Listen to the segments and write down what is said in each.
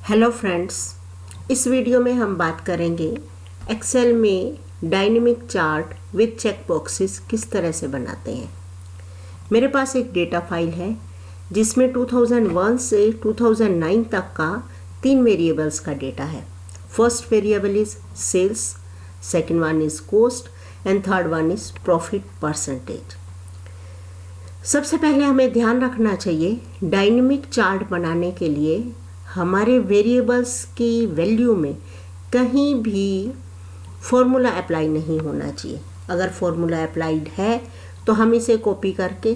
Hello friends, इस video में हम बात करेंगे एक्सेल में dynamic chart with check boxes किस तरह से बनाते हैं। मेरे पास एक डेटा फाइल है जिसमें 2001 से 2009 तक का 3 वेरिएबल्स का डेटा है। First variable is sales, second one is cost and third one is profit percentage. सबसे पहले हमें ध्यान रखना चाहिए डायनेमिक चार्ट बनाने के लिए हमारे वेरिएबल्स की वैल्यू में कहीं भी फॉर्मूला अप्लाई नहीं होना चाहिए। अगर फॉर्मूला अप्लाइड है तो हम इसे कॉपी करके,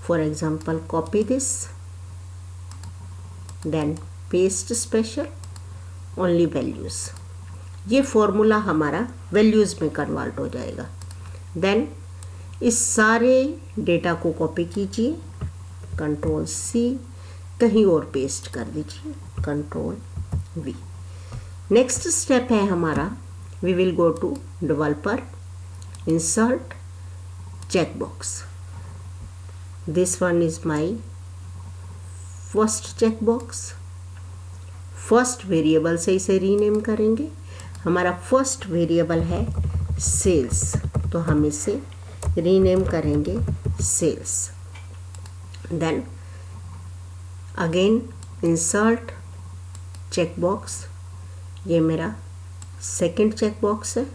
for example copy this, then paste special only values, ये फॉर्मूला हमारा वैल्यूज़ में कन्वर्ट हो जाएगा। देन इस सारे डेटा को कॉपी कीजिए, कंट्रोल सी, कहीं और पेस्ट कर दीजिए, कंट्रोल वी। नेक्स्ट स्टेप है हमारा, we will go to developer, insert, check box. This one is my first check box. First variable से इसे रीनेम करेंगे। हमारा फर्स्ट वेरिएबल है सेल्स, तो हम इसे रीनेम करेंगे sales. Then again insert, check box, ये मेरा सेकंड चेक बॉक्स है,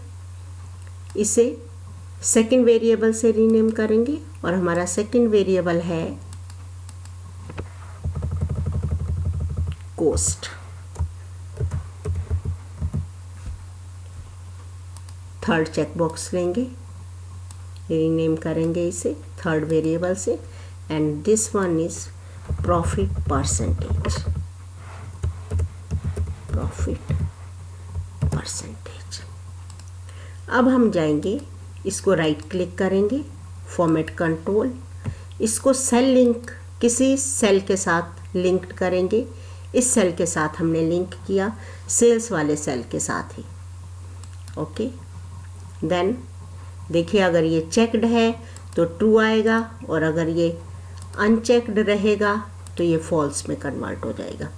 इसे सेकंड वेरिएबल से रीनेम करेंगे और हमारा सेकंड वेरिएबल है कॉस्ट। थर्ड चेक बॉक्स लेंगे, रीनेम करेंगे इसे थर्ड वेरिएबल से, and this one is profit percentage. Profit percentage. अब हम जाएंगे, इसको राइट क्लिक करेंगे, फॉर्मेट कंट्रोल, इसको सेल लिंक, किसी सेल के साथ लिंक्ड करेंगे। इस सेल के साथ हमने लिंक किया, सेल्स वाले सेल के साथ ही। ओके, देन देखिए अगर ये चेक्ड है तो ट्रू आएगा और अगर ये अनचेक्ड रहेगा तो ये फॉल्स में कन्वर्ट हो जाएगा।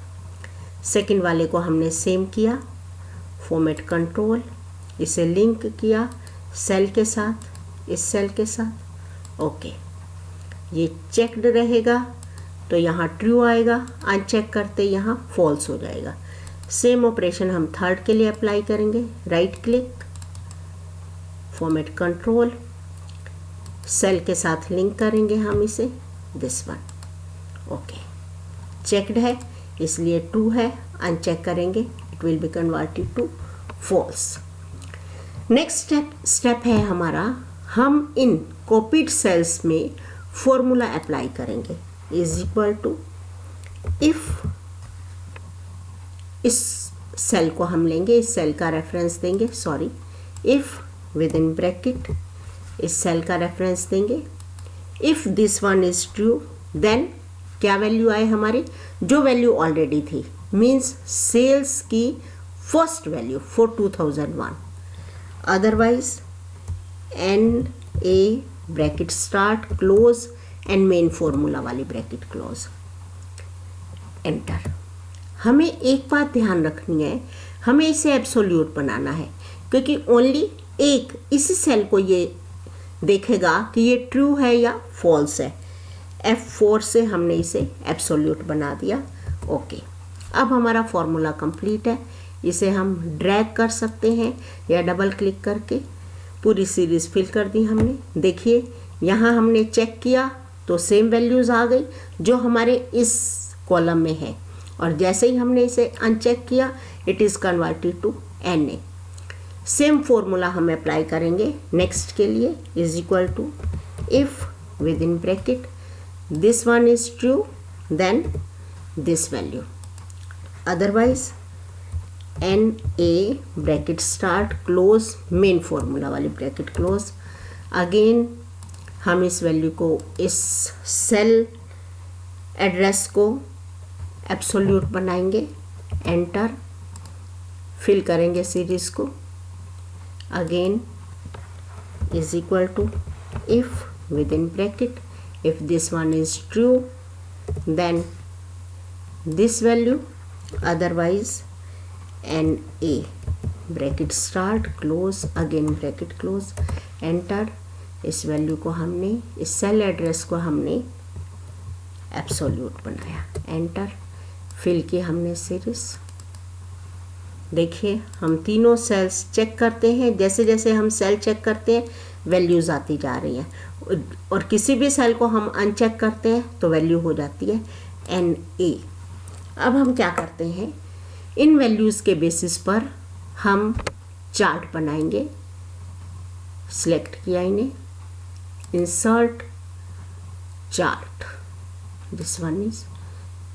सेकंड वाले को हमने सेम किया, फॉर्मेट कंट्रोल, इसे लिंक किया सेल के साथ, इस सेल के साथ। ओके, ये चेक्ड रहेगा तो यहाँ ट्रू आएगा, अनचेक करते यहाँ फॉल्स हो जाएगा। सेम ऑपरेशन हम थर्ड के लिए अप्लाई करेंगे। Right click, format control, cell के साथ लिंक करेंगे हम इसे, दिस वन। ओके, चेक्ड है इसलिए ट्रू है, अनचेक करेंगे it will be converted to false. Next step है हमारा, हम इन कॉपीड सेल्स में फॉर्मूला अप्लाई करेंगे। इज इक्वल टू, इफ, इस सेल को हम लेंगे, इस सेल का रेफरेंस देंगे, sorry, if within bracket इस सेल का रेफरेंस देंगे। If this one is true, then क्या वैल्यू आए हमारी, जो वैल्यू ऑलरेडी थी, मीन्स सेल्स की first value for 2001। Otherwise N A bracket start close and main formula वाली ब्रैकेट क्लोज, एंटर। हमें एक बात ध्यान रखनी है, हमें इसे एब्सोल्यूट बनाना है क्योंकि ओनली एक इसी सेल को ये देखेगा कि ये ट्रू है या फॉल्स है। F4 से हमने इसे एब्सोल्यूट बना दिया। ओके, अब हमारा फॉर्मूला कंप्लीट है। इसे हम ड्रैग कर सकते हैं या डबल क्लिक करके पूरी सीरीज फिल कर दी हमने। देखिए यहाँ हमने चेक किया तो सेम वैल्यूज़ आ गई जो हमारे इस कॉलम में है, और जैसे ही हमने इसे अनचेक किया it is converted to NA। Same formula हम अप्लाई करेंगे नेक्स्ट के लिए। Is equal to, if within bracket this one is true, then this value, otherwise NA bracket start close, main formula वाली bracket close. Again हम इस value को, इस cell address को एब्सोल्यूट बनाएंगे, एंटर, फिल करेंगे सीरीज को। Again is equal to, if within bracket, if this one is true, then this value, otherwise N A, bracket start close, again bracket close, enter. इस value को हमने, इस cell address को हमने absolute बनाया, enter. Fill की हमने series. देखिए हम तीनों सेल्स चेक करते हैं, जैसे जैसे हम सेल चेक करते हैं वैल्यूज़ आती जा रही हैं, और किसी भी सेल को हम अनचेक करते हैं तो वैल्यू हो जाती है एन ए। अब हम क्या करते हैं, इन वैल्यूज़ के बेसिस पर हम चार्ट बनाएंगे। सिलेक्ट किया इन्हें, insert chart, this one is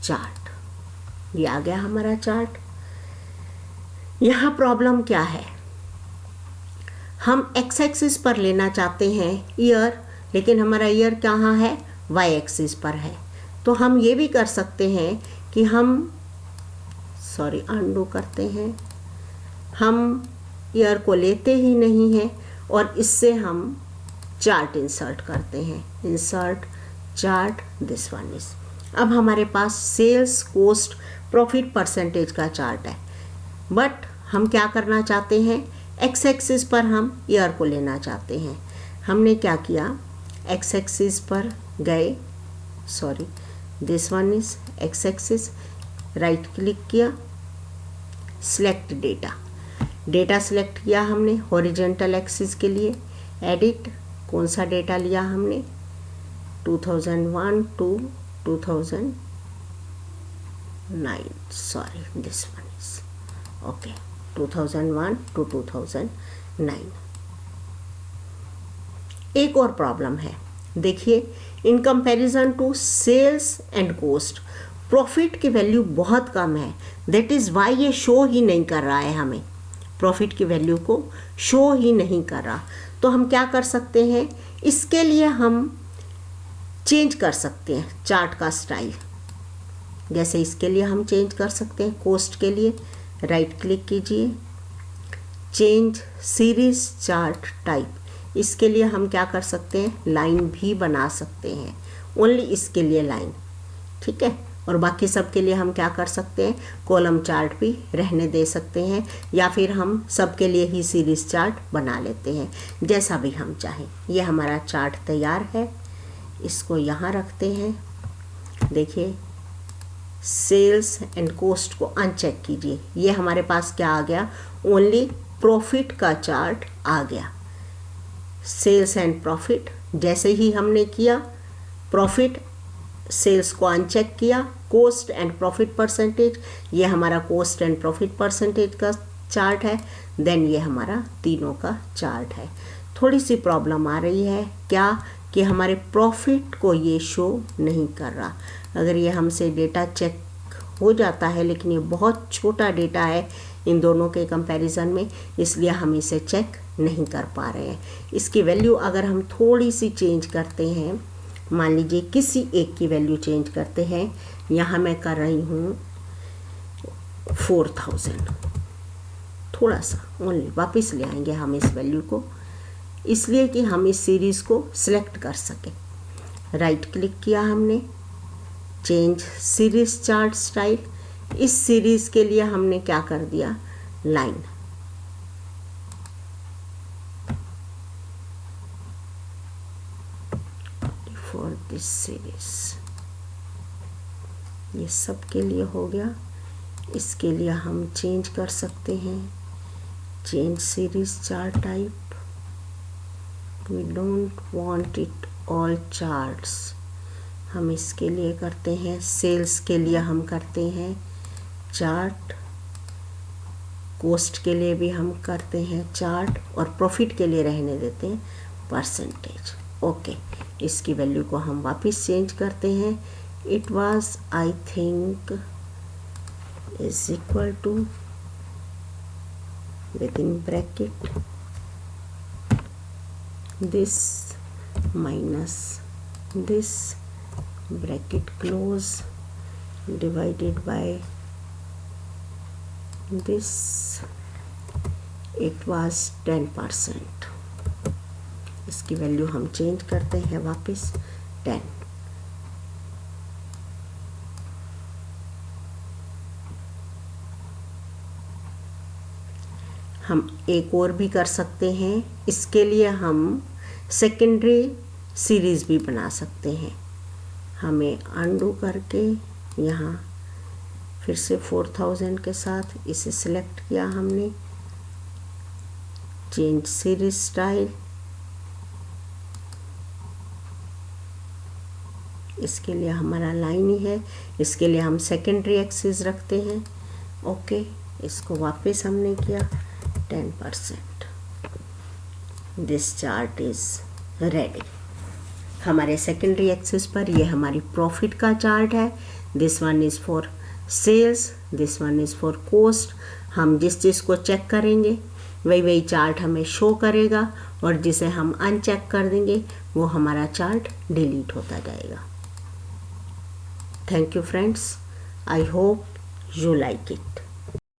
chart, ये आ गया हमारा चार्ट। यहाँ प्रॉब्लम क्या है, हम एक्स एक्सिस पर लेना चाहते हैं ईयर, लेकिन हमारा ईयर कहाँ है, वाई एक्सिस पर है। तो हम ये भी कर सकते हैं कि हम अनडू करते हैं, हम ईयर को लेते ही नहीं हैं और इससे हम चार्ट इंसर्ट करते हैं, insert chart, this one is. अब हमारे पास सेल्स कॉस्ट प्रॉफिट परसेंटेज का चार्ट है, बट हम क्या करना चाहते हैं, एक्स एक्सिस पर हम ईयर को लेना चाहते हैं। हमने क्या किया, एक्स एक्सिस पर गए, this one is x axis, right click किया, सिलेक्ट डेटा, डेटा सिलेक्ट किया हमने हॉरिजेंटल एक्सिस के लिए, एडिट, कौन सा डेटा लिया हमने, 2001 to 2009, this one is okay, 2001 to 2009। एक और प्रॉब्लम है, देखिए, in comparison to sales and cost profit की वैल्यू बहुत कम है, दैट इज़ वाई ये शो ही नहीं कर रहा है, हमें प्रॉफिट की वैल्यू को शो ही नहीं कर रहा। तो हम क्या कर सकते हैं, इसके लिए हम चेंज कर सकते हैं चार्ट का स्टाइल। जैसे इसके लिए हम चेंज कर सकते हैं, कॉस्ट के लिए राइट क्लिक कीजिए, चेंज सीरीज चार्ट टाइप, इसके लिए हम क्या कर सकते हैं, लाइन भी बना सकते हैं, ओनली इसके लिए लाइन, ठीक है। और बाकी सब के लिए हम क्या कर सकते हैं, कॉलम चार्ट भी रहने दे सकते हैं, या फिर हम सब के लिए ही सीरीज चार्ट बना लेते हैं, जैसा भी हम चाहें। ये हमारा चार्ट तैयार है, इसको यहाँ रखते हैं। देखिए, सेल्स एंड कॉस्ट को अनचेक कीजिए, ये हमारे पास क्या आ गया, ओनली प्रॉफिट का चार्ट आ गया। सेल्स एंड प्रॉफिट, जैसे ही हमने किया, प्रॉफिट सेल्स को अनचेक किया, कॉस्ट एंड प्रॉफिट परसेंटेज, ये हमारा कॉस्ट एंड प्रॉफिट परसेंटेज का चार्ट है, देन ये हमारा तीनों का चार्ट है। थोड़ी सी प्रॉब्लम आ रही है क्या, कि हमारे प्रॉफिट को ये शो नहीं कर रहा। अगर ये हमसे डेटा चेक हो जाता है, लेकिन ये बहुत छोटा डेटा है इन दोनों के कंपैरिजन में, इसलिए हम इसे चेक नहीं कर पा रहे हैं। इसकी वैल्यू अगर हम थोड़ी सी चेंज करते हैं, मान लीजिए किसी एक की वैल्यू चेंज करते हैं, यहाँ मैं कर रही हूँ 4000, थोड़ा सा ओनली वापस ले आएंगे हम इस वैल्यू को, इसलिए कि हम इस सीरीज़ को सिलेक्ट कर सकें। राइट क्लिक किया हमने, चेंज सीरीज चार्ट स्टाइल, इस सीरीज़ के लिए हमने क्या कर दिया, लाइन, फॉर दिस सीरीज, ये सब के लिए हो गया। इसके लिए हम चेंज कर सकते हैं, change series chart type, we don't want it all charts, हम इसके लिए करते हैं, सेल्स के लिए हम करते हैं चार्ट, कॉस्ट के लिए भी हम करते हैं चार्ट, और प्रॉफिट के लिए रहने देते हैं परसेंटेज। ओके, इसकी वैल्यू को हम वापस चेंज करते हैं, it was I think is equal to within bracket this minus this, bracket close, divided by this, it was 10%। इसकी वैल्यू हम चेंज करते हैं वापस 10। हम एक और भी कर सकते हैं। इसके लिए हम सेकेंडरी सीरीज़ भी बना सकते हैं। हमें अनडू करके यहाँ फिर से 4000 के साथ इसे सिलेक्ट किया हमने, चेंज सीरीज स्टाइल। इसके लिए हमारा लाइन ही है, इसके लिए हम सेकेंडरी एक्सिस रखते हैं। ओके, इसको वापस हमने किया 10%। This chart is ready. हमारे सेकेंडरी एक्सिस पर ये हमारी प्रॉफिट का चार्ट है। This one is for sales, this one is for cost. हम जिस चीज़ को चेक करेंगे वही वही चार्ट हमें शो करेगा, और जिसे हम अनचेक कर देंगे वो हमारा चार्ट डिलीट होता जाएगा। Thank you friends, I hope you like it.